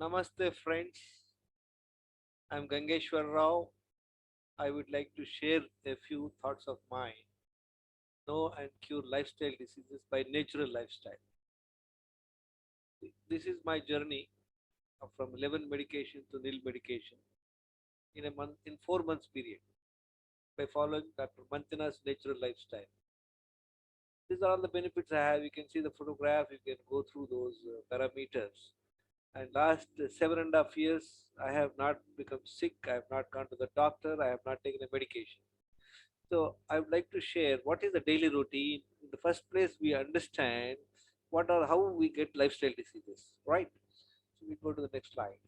Namaste, friends. I'm Gangeshwar Rao. I would like to share a few thoughts of mine. Know and cure lifestyle diseases by natural lifestyle. This is my journey from 11 medication to nil medication in a month, in 4 months period, by following Dr. Mantina's natural lifestyle. These are all the benefits I have. You can see the photograph. You can go through those parameters. And last 7.5 years, I have not become sick. I have not gone to the doctor. I have not taken a medication. So I would like to share what is the daily routine. In the first place, we understand what are how we get lifestyle diseases, right? So we go to the next slide.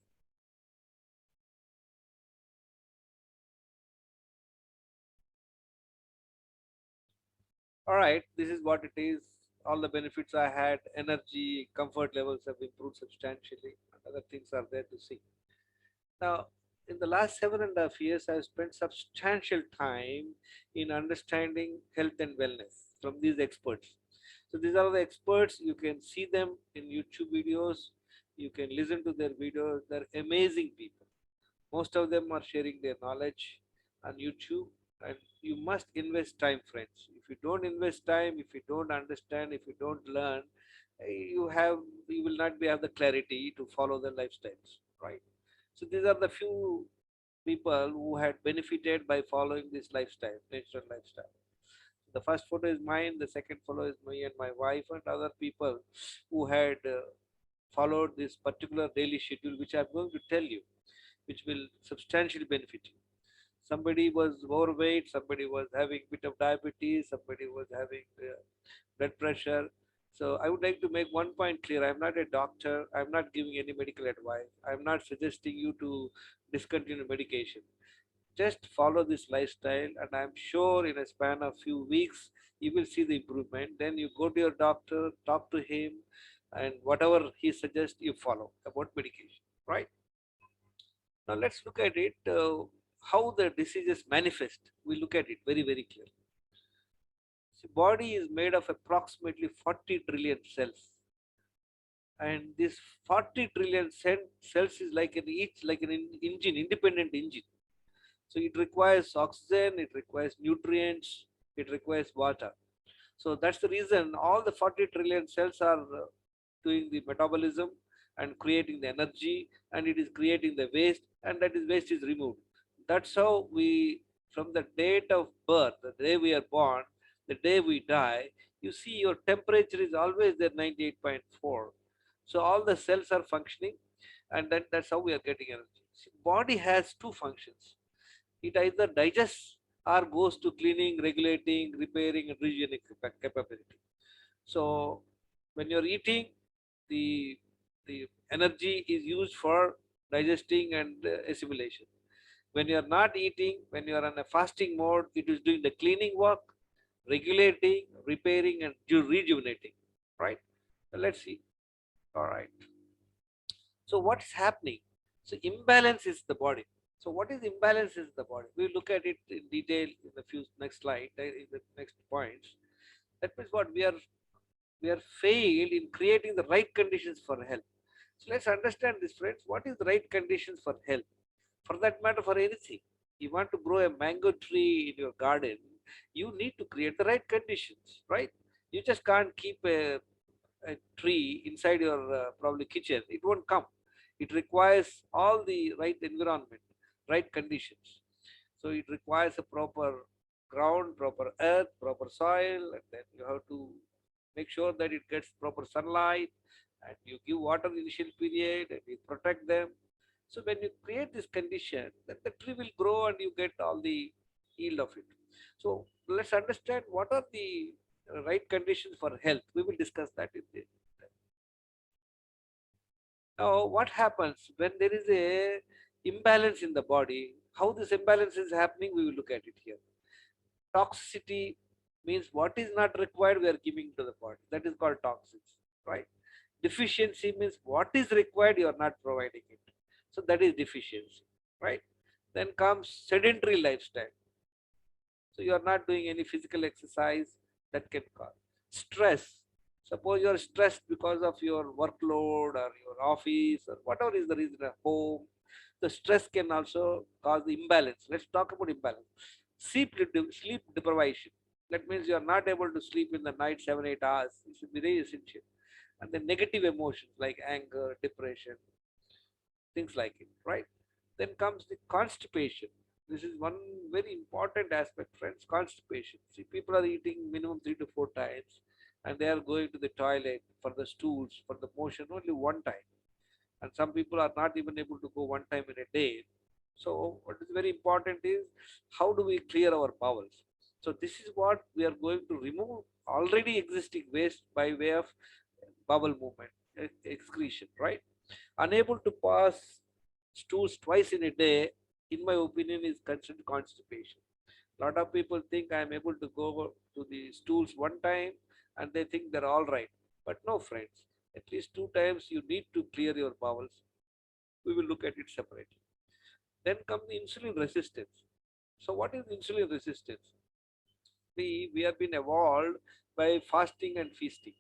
All right, this is what it is. All the benefits I had, energy, comfort levels have improved substantially, and other things are there to see. Now, in the last 7.5 years, I've spent substantial time in understanding health and wellness from these experts. So these are the experts. You can see them in YouTube videos. You can listen to their videos. They're amazing people. Most of them are sharing their knowledge on YouTube, and you must invest time, friends. If you don't invest time, if you don't understand, if you don't learn, you will not be have the clarity to follow the lifestyles, right? So these are the few people who had benefited by following this lifestyle, natural lifestyle. The first photo is mine, the second photo is me and my wife and other people who had followed this particular daily schedule, which I'm going to tell you, which will substantially benefit you. Somebody was overweight, somebody was having bit of diabetes, somebody was having blood pressure. So I would like to make one point clear. I'm not a doctor. I'm not giving any medical advice. I'm not suggesting you to discontinue medication. Just follow this lifestyle, and I'm sure in a span of few weeks you will see the improvement. Then you go to your doctor, talk to him, and whatever he suggests, you follow about medication. Right now, let's look at it. How the diseases manifest. We look at it very clearly. See, body is made of approximately 40 trillion cells, and this 40 trillion cells is like an engine, independent engine. So it requires oxygen, it requires nutrients, it requires water. So that's the reason all the 40 trillion cells are doing the metabolism and creating the energy, and it is creating the waste, and that is waste is removed. That's how we, from the date of birth, the day we are born, the day we die, you see your temperature is always there 98.4. So all the cells are functioning, and that's how we are getting energy. See, body has two functions. It either digests or goes to cleaning, regulating, repairing, and regenerating capability. So when you're eating, the the energy is used for digesting and assimilation. When you are not eating, when you are on a fasting mode, it is doing the cleaning work, regulating, repairing, and rejuvenating. Right? So let's see. All right. So what is happening? So imbalance is the body. So what is imbalance is the body? We look at it in detail in the few next slide, in the next points. That means what we are failed in creating the right conditions for health. So let's understand this, friends. What is the right conditions for health? For that matter, for anything. You want to grow a mango tree in your garden, you need to create the right conditions, right? You just can't keep a tree inside your probably kitchen. It won't come. It requires all the right environment, right conditions. So it requires a proper ground, proper earth, proper soil, and then you have to make sure that it gets proper sunlight, and you give water initial period, and you protect them. So when you create this condition, then the tree will grow and you get all the yield of it. So let's understand what are the right conditions for health. We will discuss that in the now. What happens when there is a imbalance in the body? How this imbalance is happening? We will look at it here. Toxicity means what is not required we are giving to the body. That is called toxins, right? Deficiency means what is required you are not providing it. So that is deficiency, right? Then comes sedentary lifestyle. So you are not doing any physical exercise, that can cause stress. Suppose you are stressed because of your workload or your office or whatever is the reason at home. The stress can also cause the imbalance. Let's talk about imbalance. Sleep deprivation. That means you are not able to sleep in the night 7 8 hours. It's very essential. And the negative emotions like anger, depression, things like it, right? Then comes the constipation. This is one very important aspect, friends. Constipation. See, people are eating minimum 3 to 4 times, and they are going to the toilet for the stools, for the motion only one time. And some people are not even able to go one time in a day. So, what is very important is how do we clear our bowels? So, this is what we are going to remove already existing waste by way of bowel movement, excretion, right? Unable to pass stools twice in a day, in my opinion, is considered constipation. A lot of people think I am able to go to the stools one time and they think they're all right. But no, friends, at least 2 times you need to clear your bowels. We will look at it separately. Then comes the insulin resistance. So, what is insulin resistance? We have been evolved by fasting and feasting.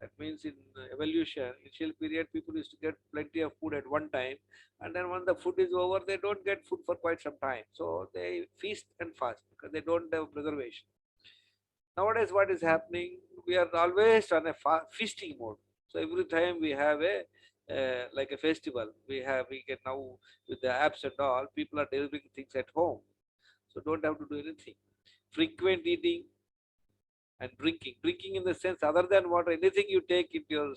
That means in evolution, initial period, people used to get plenty of food at one time, and then when the food is over, they don't get food for quite some time. So they feast and fast because they don't have preservation. Nowadays, what is happening? We are always on a feasting mode. So every time we have a like a festival, we can now with the apps and all, people are delivering things at home, so don't have to do anything. Frequent eating and drinking. Drinking in the sense other than water, anything you take into your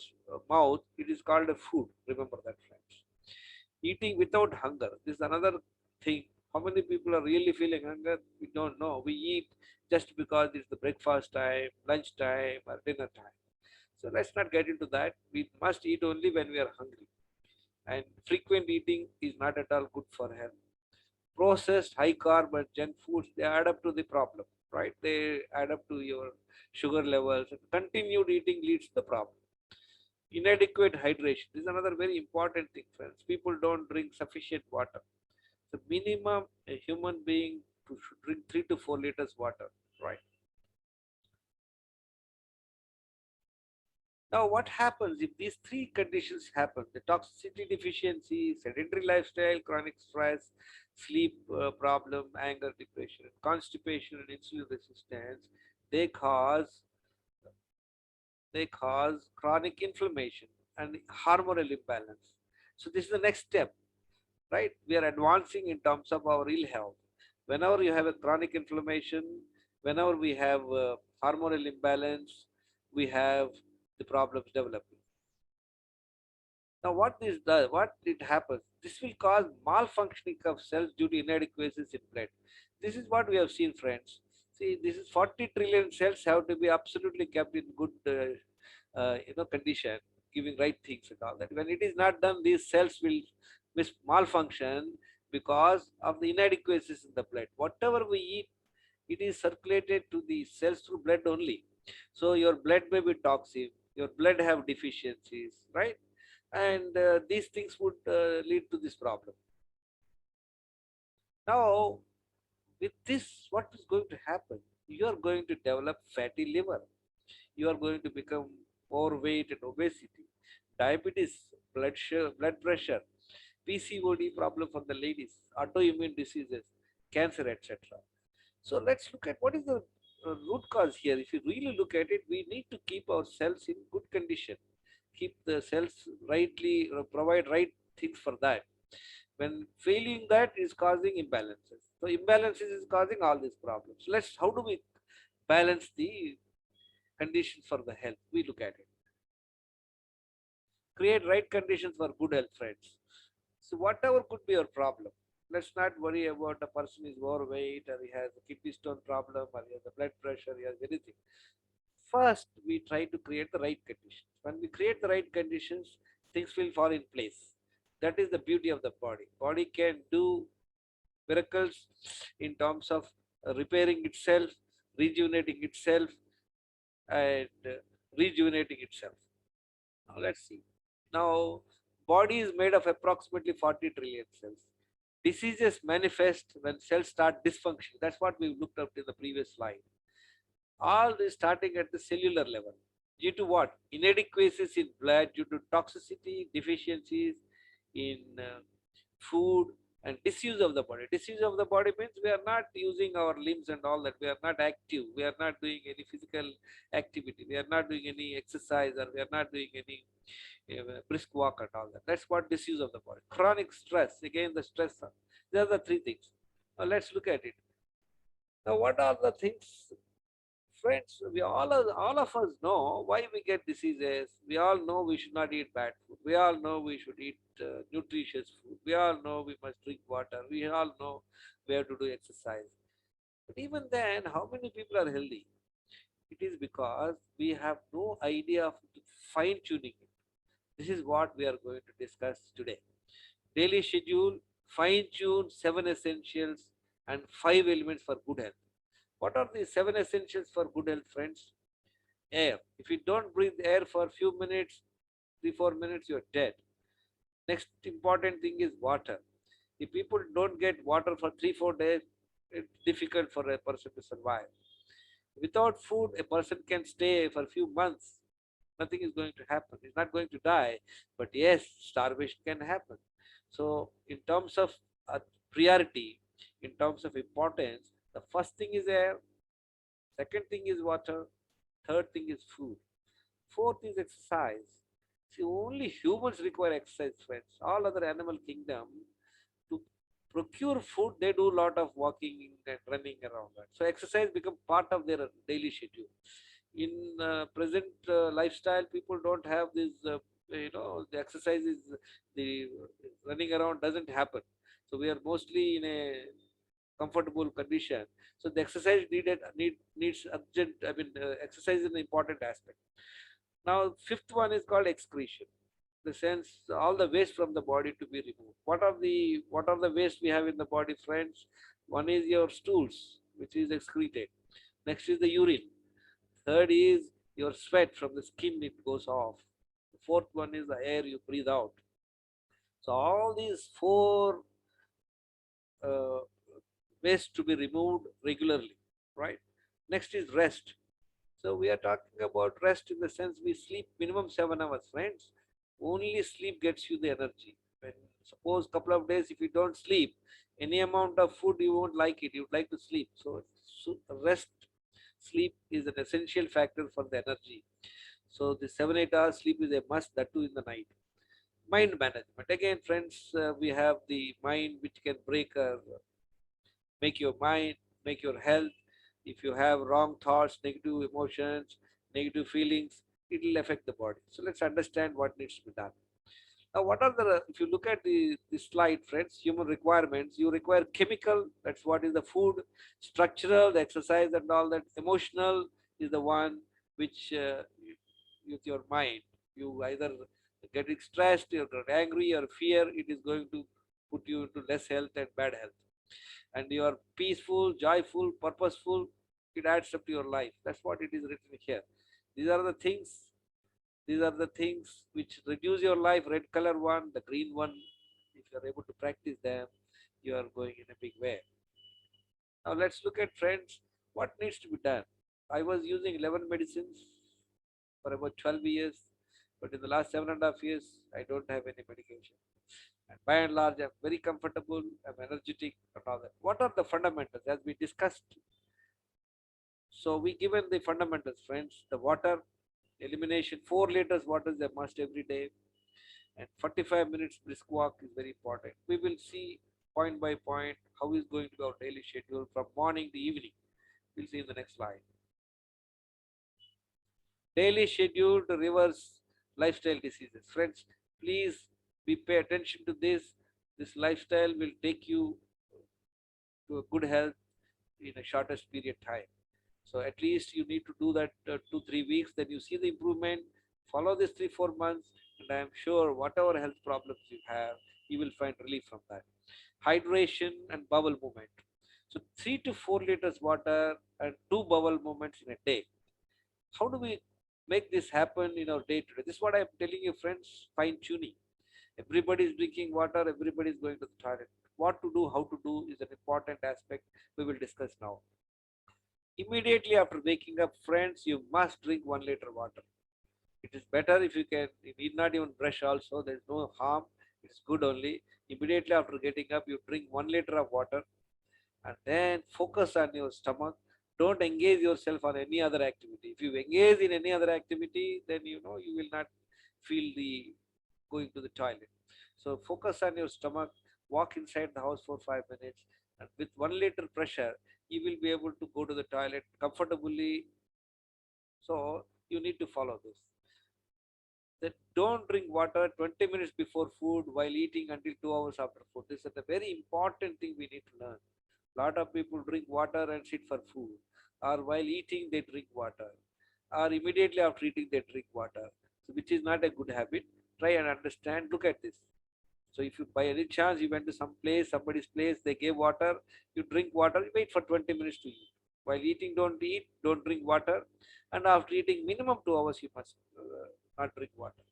mouth, it is called a food. Remember that, friends. Eating without hunger. This is another thing. How many people are really feeling hunger? We don't know. We eat just because it's the breakfast time, lunch time, or dinner time. So let's not get into that. We must eat only when we are hungry. And frequent eating is not at all good for health. Processed high carb and junk foods, they add up to the problem, right? They add up to your sugar levels. Continued eating leads to the problem. Inadequate hydration, this is another very important thing, friends. People don't drink sufficient water. The minimum a human being should drink 3 to 4 liters water, right? Now, what happens if these three conditions happen? The toxicity deficiency, sedentary lifestyle, chronic stress, sleep problem, anger, depression, constipation, and insulin resistance. They cause they cause chronic inflammation and hormonal imbalance. So this is the next step, right? We are advancing in terms of our ill health. Whenever you have a chronic inflammation, whenever we have hormonal imbalance, we have the problems developing. Now, what it happens? This will cause malfunctioning of cells due to inadequacies in blood. This is what we have seen, friends. See, this is 40 trillion cells have to be absolutely kept in good, condition, giving right things and all that. When it is not done, these cells will malfunction because of the inadequacies in the blood. Whatever we eat, it is circulated to the cells through blood only. So your blood may be toxic, your blood have deficiencies, right? And these things would lead to this problem. Now, with this, what is going to happen? You are going to develop fatty liver. You are going to become overweight and obesity, diabetes, blood pressure, PCOD problem for the ladies, autoimmune diseases, cancer, etc. So let's look at what is the root cause here. If you really look at it, we need to keep our cells in good condition, keep the cells rightly, provide right things for that. When failing that is causing imbalances. So imbalances is causing all these problems. How do we balance the conditions for the health? We look at it. Create right conditions for good health, friends. So whatever could be your problem, let's not worry about a person is overweight or he has a kidney stone problem or he has a blood pressure, he has anything. First, we try to create the right conditions. When we create the right conditions, things will fall in place. That is the beauty of the body. Body can do miracles in terms of repairing itself, rejuvenating itself, and rejuvenating itself. Now let's see. Now, body is made of approximately 40 trillion cells. Diseases manifest when cells start dysfunctioning. That's what we looked up in the previous slide. All this starting at the cellular level. Due to what? Inadequacies in blood, due to toxicity, deficiencies in food, and disuse of the body. Disuse of the body means we are not using our limbs and all that. We are not active. We are not doing any physical activity. We are not doing any exercise, or we are not doing any brisk walk and all that. That's what disuse of the body. Chronic stress, again the stress. These are the three things. Now let's look at it. Now what are the things? Friends, all of us know why we get diseases. We all know we should not eat bad food. We all know we should eat nutritious food. We all know we must drink water. We all know we have to do exercise. But even then, how many people are healthy? It is because we have no idea of fine tuning it. This is what we are going to discuss today. Daily schedule, fine tune 7 essentials and 5 elements for good health. What are the 7 essentials for good health, friends? Air. If you don't breathe air for a few minutes, 3 4 minutes, you're dead. Next important thing is water. If people don't get water for 3 4 days, it's difficult for a person to survive. Without food, a person can stay for a few months. Nothing is going to happen. He's not going to die, but yes, starvation can happen. So, in terms of priority, in terms of importance, the first thing is air, second thing is water, third thing is food, fourth is exercise. See, only humans require exercise, friends. All other animal kingdom, to procure food, they do a lot of walking and running around that. So exercise become part of their daily schedule. In present lifestyle, people don't have this. The exercise is the running around doesn't happen. So we are mostly in a comfortable condition. So the exercise needs urgent. I mean, exercise is an important aspect. Now, fifth one is called excretion. The sense all the waste from the body to be removed. What are the waste we have in the body, friends? One is your stools, which is excreted. Next is the urine. Third is your sweat from the skin, it goes off. The fourth one is the air you breathe out. So all these four uh, waste to be removed regularly, right? Next is rest. So we are talking about rest in the sense we sleep minimum 7 hours, friends. Only sleep gets you the energy. When suppose couple of days if you don't sleep, any amount of food you won't like it. You'd like to sleep. So rest, sleep is an essential factor for the energy. So the 7 8 hours sleep is a must. That too in the night. Mind management. Again, friends, we have the mind which can make your mind, make your health. If you have wrong thoughts, negative emotions, negative feelings, it will affect the body. So let's understand what needs to be done. Now, what are if you look at the slide, friends, human requirements, you require chemical, that's what is the food, structural, the exercise and all that, emotional is the one which with your mind, you either getting stressed, you get angry or fear, it is going to put you into less health and bad health. And you are peaceful, joyful, purposeful, it adds up to your life. That's what it is written here. These are the things. These are the things which reduce your life. Red color one, the green one. If you are able to practice them, you are going in a big way. Now let's look at, friends, what needs to be done. I was using 11 medicines for about 12 years, but in the last 7.5 years, I don't have any medication. And by and large, I'm very comfortable, I'm energetic, and all that. What are the fundamentals? As we discussed, so we given the fundamentals, friends. The water, elimination, 4 liters water is a must every day, and 45 minutes brisk walk is very important. We will see point by point how is going to be our daily schedule from morning to evening. We'll see in the next slide. Daily schedule to reverse lifestyle diseases. Friends, please pay attention to this. This lifestyle will take you to a good health in a shortest period time. So at least you need to do that 2 3 weeks. Then you see the improvement. Follow this 3 4 months, and I am sure whatever health problems you have, you will find relief from that. Hydration and bowel movement. So 3 to 4 liters water and 2 bowel movements in a day. How do we make this happen in our day to day? This is what I am telling you, friends. Fine tuning. Everybody is drinking water. Everybody is going to the toilet. What to do, how to do is an important aspect we will discuss now. Immediately after waking up, friends, you must drink 1 liter water. It is better if you can, you need not even brush also, there is no harm, it's good only. Immediately after getting up, you drink 1 liter of water and then focus on your stomach. Don't engage yourself on any other activity. If you engage in any other activity, then you will not feel the going to the toilet. So focus on your stomach, walk inside the house for 5 minutes, and with 1 liter pressure, you will be able to go to the toilet comfortably. So you need to follow this. That don't drink water 20 minutes before food while eating until 2 hours after food. This is a very important thing we need to learn. Lot of people drink water and sit for food, or while eating they drink water, or immediately after eating they drink water, so which is not a good habit. Try and understand. Look at this. So if you by any chance you went to some place, somebody's place, they gave water, you drink water, you wait for 20 minutes to eat. While eating, don't eat, don't drink water, and after eating minimum 2 hours you must not drink water.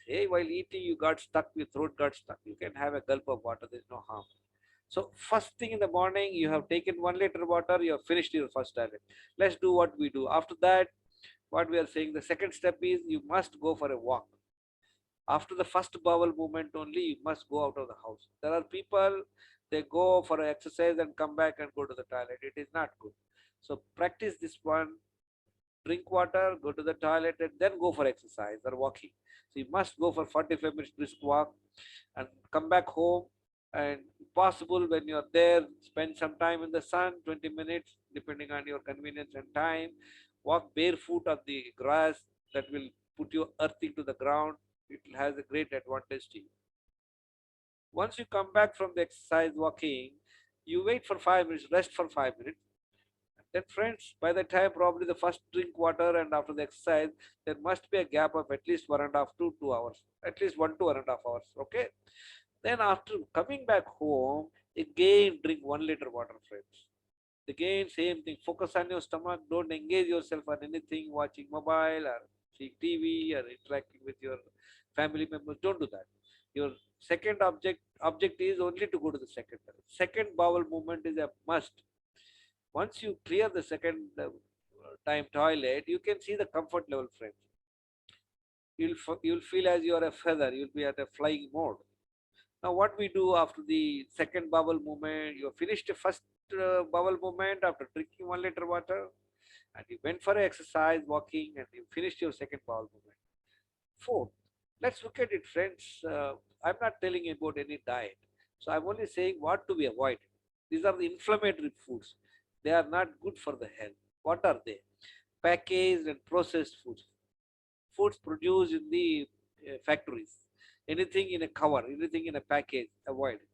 Say while eating you got stuck, your throat got stuck, you can have a gulp of water. There is no harm. So first thing in the morning, you have taken 1 liter water, you have finished your first toilet. Let's do what we do. After that, what we are saying, the second step is you must go for a walk. After the first bowel movement only, you must go out of the house. There are people, they go for exercise and come back and go to the toilet. It is not good. So practice this one. Drink water, go to the toilet, and then go for exercise or walking. So you must go for 45 minutes brisk walk and come back home. And if possible, when you're there, spend some time in the sun, 20 minutes, depending on your convenience and time. Walk barefoot on the grass, that will put you earthing to the ground. It has a great advantage to you. Once you come back from the exercise walking, you wait for 5 minutes, rest for 5 minutes. Then friends, by the time probably the first drink water and after the exercise, there must be a gap of at least 1.5 to 2 hours, at least 1 to 1.5 hours. Okay. Then after coming back home, again drink 1 liter water, friends. Again, same thing. Focus on your stomach. Don't engage yourself on anything, watching mobile or seeing TV or interacting with your family members. Don't do that. Your second object is only to go to the second. Second bowel movement is a must. Once you clear the second time toilet, you can see the comfort level, friends. You'll feel as you are a feather. You'll be at a flying mode. Now, what we do after the second bowel movement, you finished the first bowel movement after drinking 1 liter water, and you went for exercise, walking, and you finished your second bowel movement. Fourth, let's look at it, friends. I'm not telling you about any diet, so I'm only saying what to be avoided. These are the inflammatory foods. They are not good for the health. What are they? Packaged and processed foods. Foods produced in the factories. Anything in a cover, anything in a package, avoid it.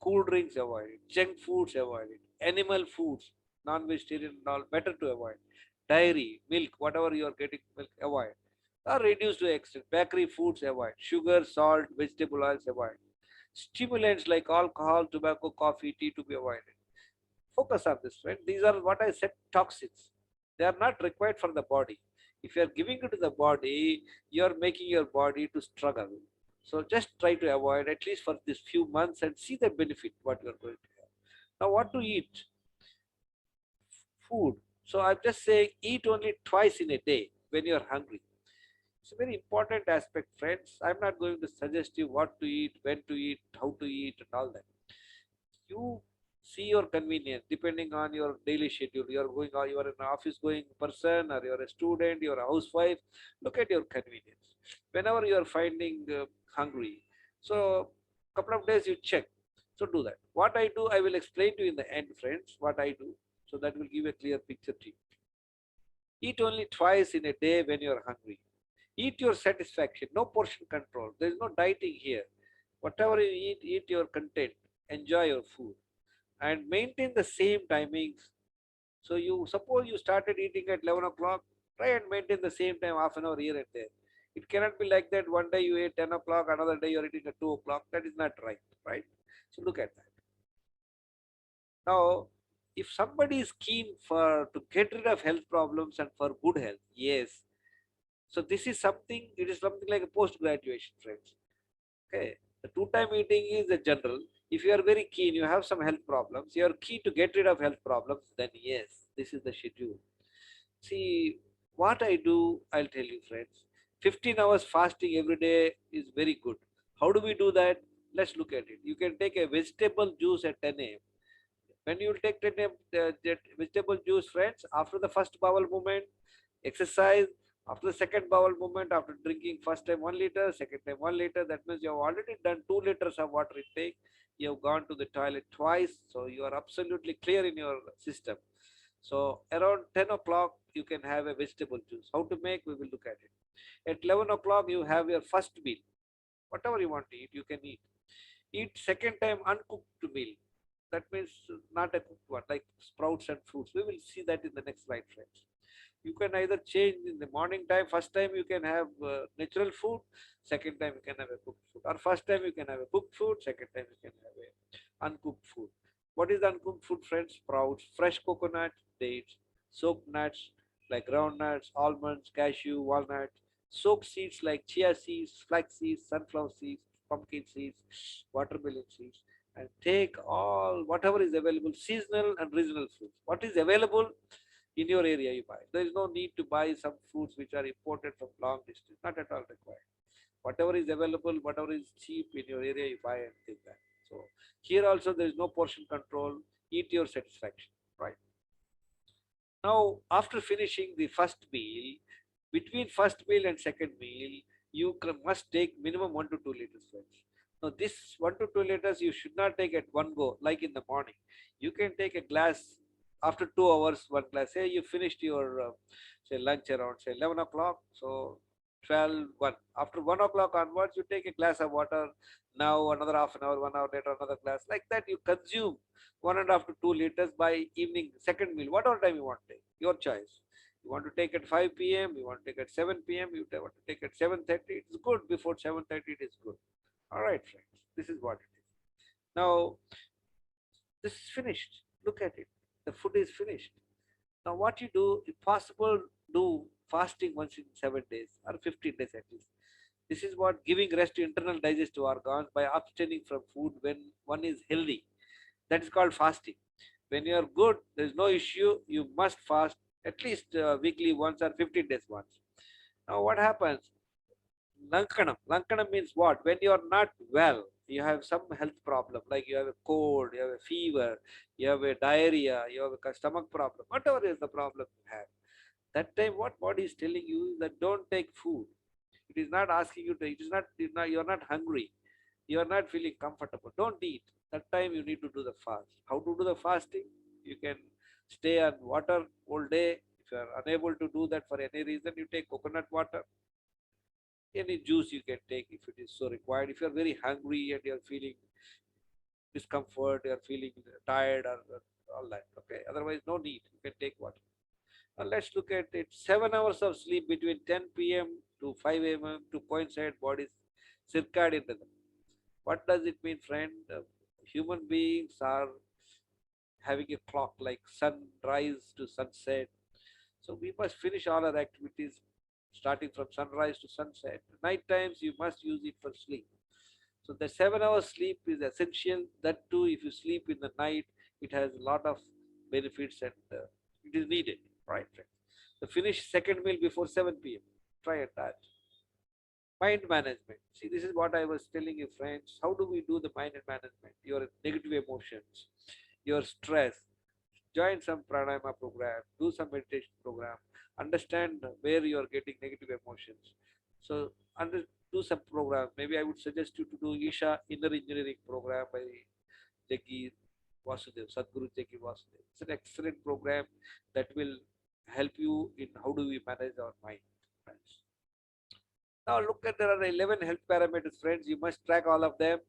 Cool drinks, avoid it. Junk foods, avoid it. Animal foods, non-vegetarian and all, better to avoid. Dairy, milk, whatever you are getting, milk, avoid. Or reduce to extent. Bakery foods, avoid. Sugar, salt, vegetable oils, avoid. Stimulants like alcohol, tobacco, coffee, tea to be avoided. Focus on this, right? These are what I said, toxins. They are not required for the body. If you are giving it to the body, you are making your body to struggle. So just try to avoid at least for this few months and see the benefit what you are going to have. Now, what to eat? Food. So I'm just saying eat only twice in a day when you are hungry. It's a very important aspect, friends. I'm not going to suggest you what to eat, when to eat, how to eat, and all that. You see your convenience depending on your daily schedule. You are going, or you are an office going person, or you are a student, you are a housewife. Look at your convenience. Whenever you are finding hungry, so couple of days you check. So do that. What I do, I will explain to you in the end, friends. What I do, so that will give a clear picture to you. Eat only twice in a day when you are hungry. Eat your satisfaction. No portion control. There is no dieting here. Whatever you eat, eat your content. Enjoy your food and maintain the same timings. So you suppose you started eating at 11 o'clock, try and maintain the same time half an hour here and there. It cannot be like that one day you ate 10 o'clock, another day you're eating at 2 o'clock. That is not right, right? So look at that. Now, if somebody is keen for to get rid of health problems and for good health, yes. So this is something, it is something like a post-graduation, friends. Okay. The two-time eating is a general. If you are very keen, you have some health problems, you are keen to get rid of health problems, then yes, this is the schedule. See, what I do, I'll tell you, friends. 15 hours fasting every day is very good. How do we do that? Let's look at it. You can take a vegetable juice at 10 a.m. When you take 10 a.m. That vegetable juice, friends, after the first bowel movement, exercise, after the second bowel movement, after drinking first time 1 liter, second time 1 liter, that means you have already done 2 liters of water intake. You have gone to the toilet twice, so you are absolutely clear in your system. So around 10 o'clock, you can have a vegetable juice. How to make, we will look at it. At 11 o'clock, you have your first meal. Whatever you want to eat, you can eat. Eat second time uncooked meal. That means not a cooked one, like sprouts and fruits. We will see that in the next slide, friends. You can either change in the morning time. First time you can have natural food. Second time you can have a cooked food. Or first time you can have a cooked food. Second time you can have a uncooked food. What is uncooked food, friends? Sprouts, fresh coconut, dates, soaked nuts like groundnuts, almonds, cashew, walnuts, soaked seeds like chia seeds, flax seeds, sunflower seeds, pumpkin seeds, watermelon seeds, and take all whatever is available, seasonal and regional fruits. What is available in your area, you buy. There is no need to buy some fruits which are imported from long distance, not at all required. Whatever is available, whatever is cheap in your area, you buy and take that. So here also there is no portion control. Eat your satisfaction, right? Now, after finishing the first meal, between first meal and second meal, you must take minimum 1 to 2 liters, friends. Now, this 1 to 2 liters you should not take at one go, like in the morning. You can take a glass after 2 hours, one glass. Say you finished your say lunch around say 11 o'clock, so 12, 1. After 1 o'clock onwards, you take a glass of water. Now another half an hour, 1 hour later, another glass. Like that, you consume 1.5 to 2 liters by evening, second meal, whatever time you want to take, your choice. You want to take at 5 p.m., you want to take at 7 p.m., you want to take at 7:30, it's good. Before 7:30, it is good. All right, friends, this is what it is. Now, this is finished. Look at it. The food is finished. Now, what you do, if possible, do fasting once in 7 days or 15 days at least. This is what giving rest to internal digestive organs by abstaining from food when one is healthy. That is called fasting. When you are good, there is no issue. You must fast at least weekly once or 15 days once. Now, what happens? Lankanam. Lankanam means what? When you are not well, you have some health problem, like you have a cold, you have a fever, you have a diarrhea, you have a stomach problem, whatever is the problem you have. That time, what body is telling you is that don't take food. It is not asking you to, you are not hungry. You are not feeling comfortable. Don't eat. That time you need to do the fast. How to do the fasting? You can stay on water all day. If you are unable to do that for any reason, you take coconut water. Any juice you can take if it is so required. If you are very hungry and you are feeling discomfort, you are feeling tired or all that. Okay. Otherwise, no need. You can take water. Now let's look at it. 7 hours of sleep between 10 p.m. to 5 a.m. to coincide body's circadian rhythm. What does it mean, friend? Human beings are having a clock like sunrise to sunset. So we must finish all our activities starting from sunrise to sunset. Night times you must use it for sleep. So the 7 hours sleep is essential. That too, if you sleep in the night, it has a lot of benefits and it is needed, right? Friends? So finish second meal before 7 p.m. Try at that. Mind management. See, this is what I was telling you, friends. How do we do the mind management? Your negative emotions, your stress. Join some pranayama program, do some meditation program, understand where you are getting negative emotions. So, do some program. Maybe I would suggest you to do Isha Inner Engineering program by Jaggi Vasudev, Sadhguru Jaggi Vasudev. It's an excellent program that will help you in how do we manage our mind. Friends. Now look at there are 11 health parameters, friends. You must track all of them.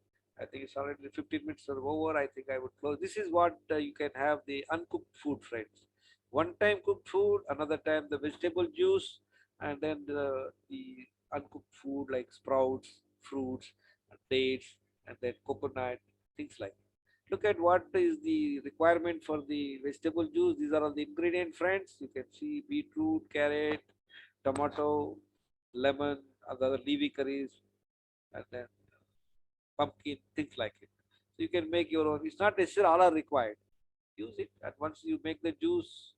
I think it's already 15 minutes or over. I think I would close. This is what you can have the uncooked food, friends. One time cooked food, another time the vegetable juice, and then the uncooked food like sprouts, fruits, and dates, and then coconut, things like that. Look at what is the requirement for the vegetable juice. These are all the ingredient, friends. You can see beetroot, carrot, tomato, lemon, other leafy curries, and then pumpkin, things like it. So you can make your own. It's not necessarily all are required. Use it, and once you make the juice,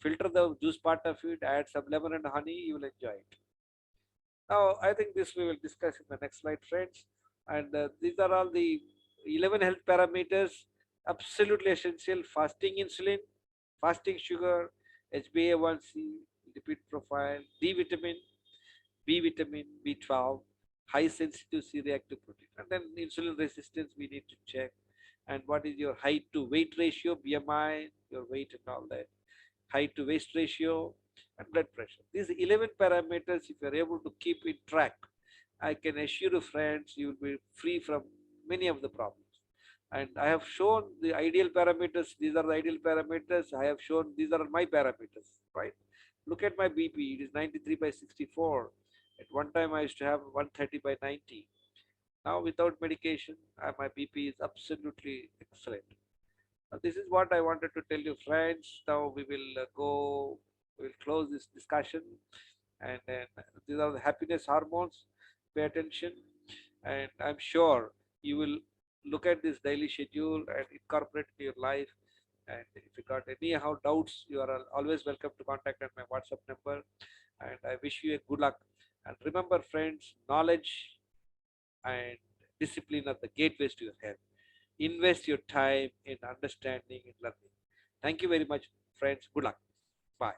filter the juice part of it, add some lemon and honey, you will enjoy it. Now, I think this we will discuss in the next slide, friends. And these are all the 11 health parameters, absolutely essential: fasting insulin, fasting sugar, HbA1c, lipid profile, D vitamin, B vitamin, B12, high sensitive C-reactive protein, and then insulin resistance we need to check. And what is your height to weight ratio, BMI, your weight and all that, height to waist ratio, and blood pressure. These 11 parameters, if you're able to keep in track, I can assure you, friends, you will be free from many of the problems. And I have shown the ideal parameters. These are the ideal parameters. I have shown these are my parameters, right? Look at my BP. It is 93 by 64. At one time, I used to have 130 by 90. Now, without medication, my BP is absolutely excellent. This is what I wanted to tell you, friends. Now we will we will close this discussion. And then these are the happiness hormones. Pay attention, and I'm sure you will look at this daily schedule and incorporate it in your life. And if you got any how doubts, you are always welcome to contact at my WhatsApp number. And I wish you a good luck. And remember, friends, knowledge and discipline are the gateways to your health. Invest your time in understanding and learning. Thank you very much, friends. Good luck. Bye.